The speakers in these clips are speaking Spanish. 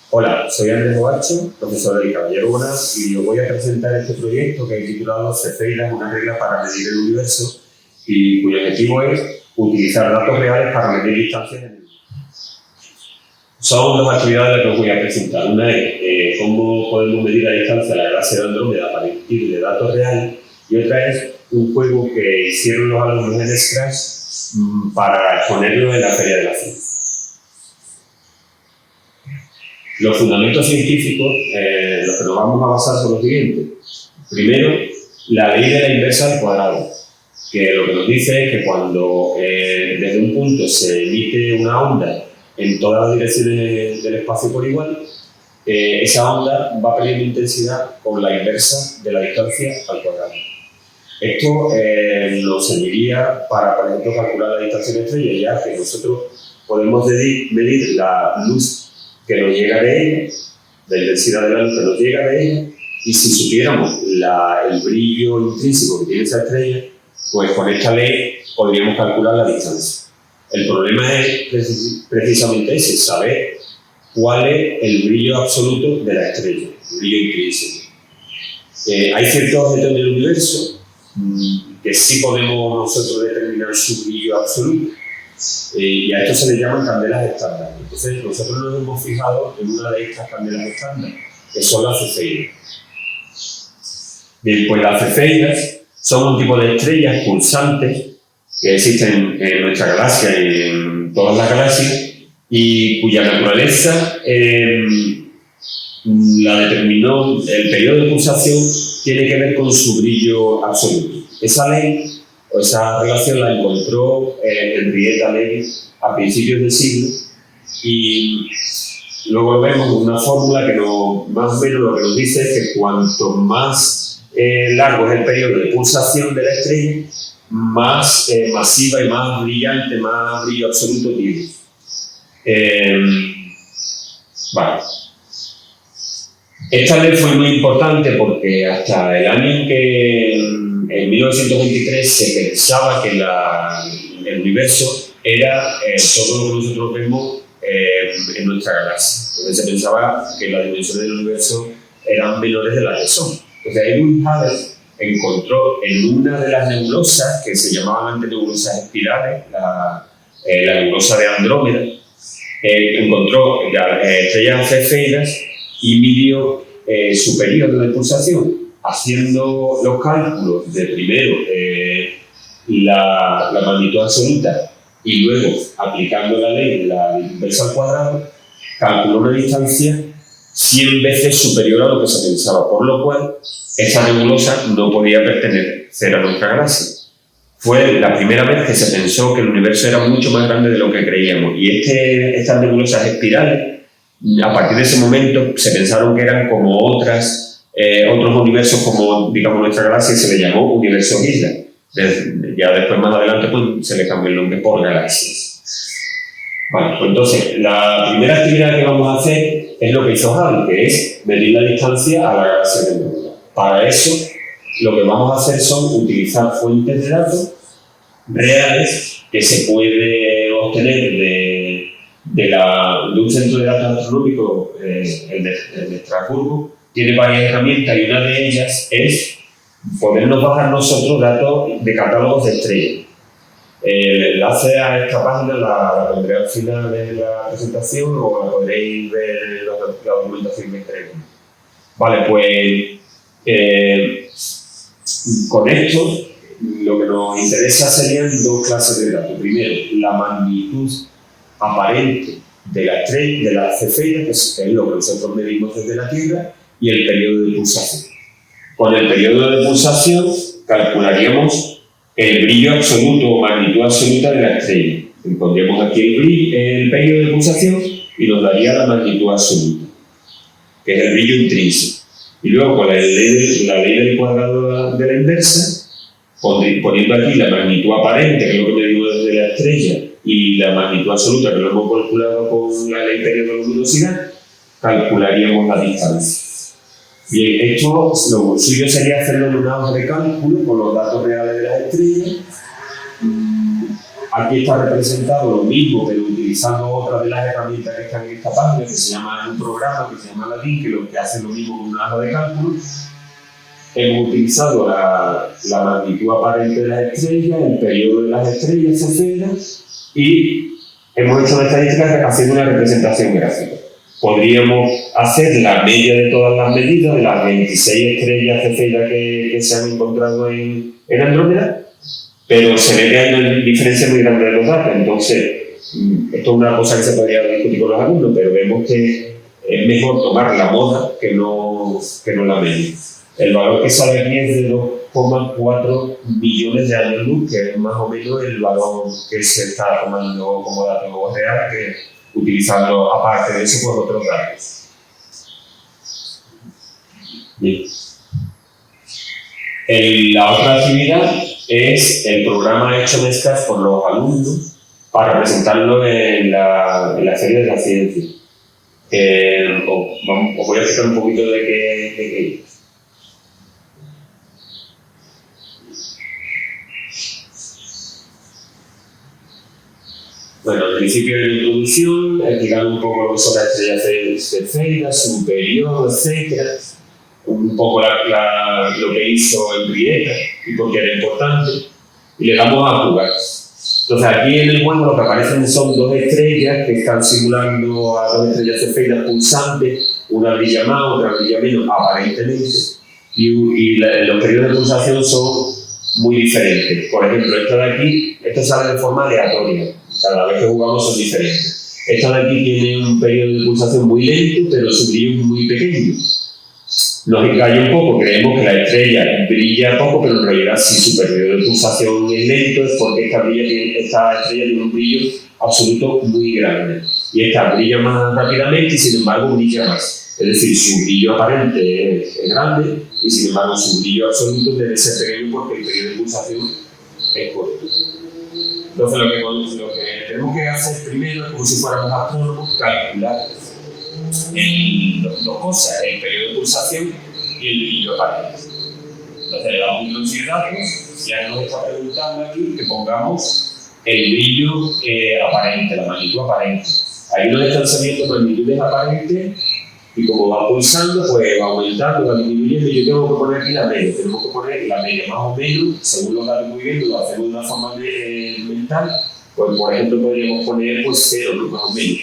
Hola, soy Andrés Boacho, profesor del Caballero Bonal, y os voy a presentar este proyecto que he titulado Cefeidas, una regla para medir el universo, y cuyo objetivo es utilizar datos reales para medir distancias en el universo. Son dos actividades que os voy a presentar. Una es cómo podemos medir la distancia a la galaxia de Andrómeda a partir de datos reales, y otra es un juego que hicieron los alumnos en Scratch para exponerlo en la Feria de la Ciencia. Los fundamentos científicos, los que nos vamos a basar son los siguientes. Primero, la ley de la inversa al cuadrado, que lo que nos dice es que cuando desde un punto se emite una onda en todas las direcciones del espacio por igual, esa onda va perdiendo intensidad con la inversa de la distancia al cuadrado. Esto nos serviría para, por ejemplo, calcular la distancia de una estrella, ya que nosotros podemos medir la luz que nos llega de ella, la intensidad de la luz que nos llega de ella, y si supiéramos el brillo intrínseco que tiene esa estrella, pues con esta ley podríamos calcular la distancia. El problema es precisamente ese, saber cuál es el brillo absoluto de la estrella, el brillo intrínseco. Hay ciertos objetos en el universo que sí podemos nosotros determinar su brillo absoluto, y a esto se le llaman candelas estándar. Entonces nosotros nos hemos fijado en una de estas candelas estándar, que son las cefeidas. Bien, pues las cefeidas son un tipo de estrellas pulsantes que existen en nuestra galaxia y en todas las galaxias, y cuya naturaleza la determinó, el periodo de pulsación tiene que ver con su brillo absoluto. Esa ley o esa relación la encontró Henrietta Levy a principios del siglo, y luego lo vemos en una fórmula que más o menos lo que nos dice es que cuanto más largo es el periodo de pulsación de la estrella, más masiva y más brillante, más brillo absoluto tiene. Vale. Esta ley fue muy importante porque hasta el año en que, en 1923, se pensaba que el universo era todo lo que nosotros vemos en nuestra galaxia. Entonces se pensaba que las dimensiones del universo eran menores de las que son. Entonces Edwin Hubble encontró en una de las nebulosas, que se llamaban antes nebulosas espirales, la nebulosa de Andrómeda, encontró estrellas cefeidas y midió su periodo de pulsación, haciendo los cálculos de primero la magnitud absoluta y luego aplicando la ley de la inversa al cuadrado, calculó una distancia 100 veces superior a lo que se pensaba, por lo cual esta nebulosa no podía pertenecer a nuestra galaxia. Fue la primera vez que se pensó que el universo era mucho más grande de lo que creíamos, y estas nebulosas espirales, a partir de ese momento se pensaron que eran como otros universos, como digamos nuestra galaxia, y se le llamó universo isla. Ya después, más adelante, pues, se le cambió el nombre por galaxias. Vale, pues entonces, la primera actividad que vamos a hacer es lo que hizo Hubble, que es medir la distancia a la galaxia de Andrómeda. Para eso, lo que vamos a hacer son utilizar fuentes de datos reales que se puede obtener de un centro de datos astronómico, el de Estrasburgo. Tiene varias herramientas y una de ellas es podernos bajar nosotros datos de catálogos de estrellas. El enlace a esta página la pondré al final de la presentación, o la podréis ver en la documentación que entrego. Vale, pues con esto lo que nos interesa serían dos clases de datos. Primero, la magnitud aparente de la estrella, de la cefeida, que es lo que nosotros medimos desde la Tierra, y el periodo de pulsación. Con el periodo de pulsación calcularíamos el brillo absoluto o magnitud absoluta de la estrella. Y pondríamos aquí el periodo de pulsación y nos daría la magnitud absoluta, que es el brillo intrínseco. Y luego con la ley del cuadrado de la inversa, poniendo aquí la magnitud aparente, que es lo que medimos desde la estrella, y la magnitud absoluta, que lo hemos calculado con la ley periodo de luminosidad, calcularíamos la distancia. Bien, esto lo suyo sería hacerlo en una hoja de cálculo con los datos reales de las estrellas. Aquí está representado lo mismo, pero utilizando otra de las herramientas que están en esta página, que se llama un programa que se llama Latin, que hace lo mismo con una hoja de cálculo. Hemos utilizado la magnitud aparente de las estrellas, el periodo de las estrellas, etc. Y hemos hecho una estadística haciendo una representación gráfica. Podríamos hacer la media de todas las medidas de las 26 estrellas etc. que se han encontrado en Andrómeda, pero se ve que hay una diferencia muy grande de los datos. Entonces, esto es una cosa que se podría discutir con los alumnos, pero vemos que es mejor tomar la moda que no la media. El valor que sale aquí es de 2,4 millones de años luz, que es más o menos el valor que se está tomando como dato real, que utilizando aparte de eso pues otros datos. Bien. La otra actividad es el programa hecho mezclas por los alumnos para presentarlo en la Feria de la Ciencia. Os voy a explicar un poquito de qué es. Bueno, al principio de la introducción, explicando un poco lo que son las estrellas cefeidas, su periodo, etc. Un poco lo que hizo Henrietta y por qué era importante. Y le damos a jugar. Entonces, aquí en el juego lo que aparecen son dos estrellas que están simulando a dos estrellas cefeidas pulsantes. Una brilla más, otra brilla menos, aparentemente. Y los periodos de pulsación son muy diferentes. Por ejemplo, esto de aquí, esto sale de forma aleatoria. Cada vez que jugamos son diferentes. Esta de aquí tiene un periodo de pulsación muy lento, pero su brillo es muy pequeño. Nos engaña un poco, creemos que la estrella brilla poco, pero en realidad si su periodo de pulsación es lento es porque esta estrella tiene un brillo absoluto muy grande. Y esta brilla más rápidamente y sin embargo brilla más. Es decir, su brillo aparente es grande y sin embargo su brillo absoluto debe ser pequeño porque el periodo de pulsación es corto. Entonces lo que tenemos que hacer primero es, como si fuéramos astrónomos, calcular dos cosas, el periodo de pulsación y el brillo aparente. Entonces le damos introducir datos, ya nos está preguntando aquí que pongamos el brillo aparente, la magnitud aparente. Ahí nos están saliendo magnitudes aparentes y como va pulsando, pues va aumentando, va disminuyendo. Yo tengo que poner aquí la media, tenemos que poner la media más o menos, según los datos muy bien, lo hacemos de una forma mental. Pues por ejemplo podríamos poner pues 0, ¿no? Más o menos.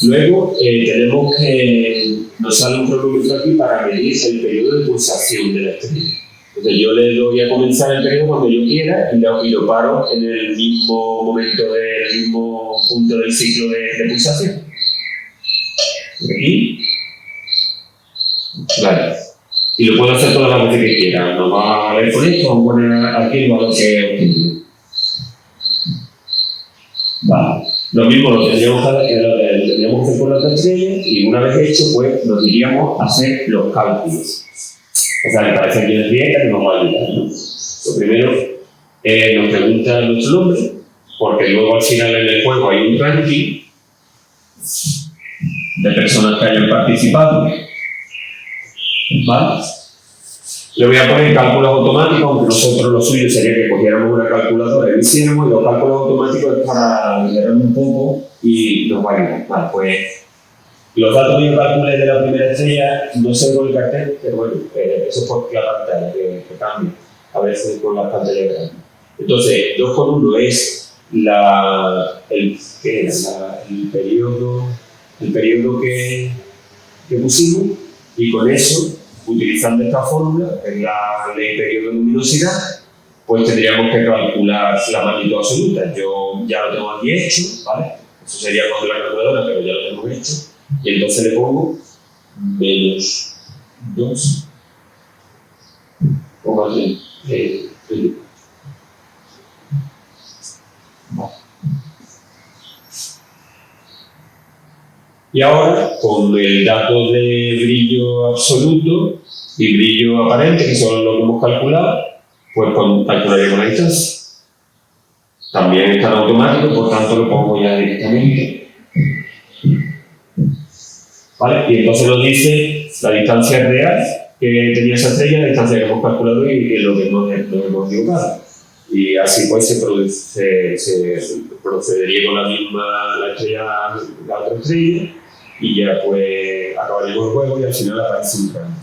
Luego tenemos que nos sale un cronómetro aquí para medir el periodo de pulsación de la estrella. Entonces yo le doy a comenzar el periodo cuando yo quiera y lo paro en el mismo momento del mismo punto del ciclo de pulsación. Aquí. Vale. Y lo puedo hacer todas las veces que quiera. No va a valer con esto, vamos a poner aquí el valor que obtengo. Vale. Lo mismo lo tendríamos que hacer con las estrellas y una vez hecho, pues nos iríamos a hacer los cálculos. O sea, me parece que es bien que nos va a ayudar, ¿no? Lo primero, nos pregunta nuestro nombre, porque luego al final en el juego hay un ranking de personas que hayan participado. ¿Vale? Le voy a poner cálculos automáticos, aunque nosotros lo suyo sería que cogiéramos una calculadora y lo hiciéramos, y los cálculos automáticos es para liberar un poco y nos va a ayudar. Vale, pues los datos que yo calculé de la primera estrella, no sé con el cartel, pero bueno, eso es por la pantalla que cambia, a veces con la pantalla grande. Entonces, 2,1 es el periodo que pusimos, y con eso, utilizando esta fórmula, en la ley periodo de luminosidad, pues tendríamos que calcular la magnitud absoluta. Yo ya lo tengo aquí hecho, ¿vale? Eso sería con la calculadora, pero ya lo tengo hecho. Y entonces le pongo menos 2, o más bien, y ahora, con el dato de brillo absoluto y brillo aparente, que son los que hemos calculado, pues calcularemos la distancia. también está en automático, por tanto lo pongo ya directamente. ¿Vale? Y entonces nos dice la distancia real que tenía esa estrella, la distancia que hemos calculado y lo que nos hemos equivocado. Y así pues se procedería con la estrella, la otra estrella, y ya pues acabaríamos el juego y al final aparece un rango.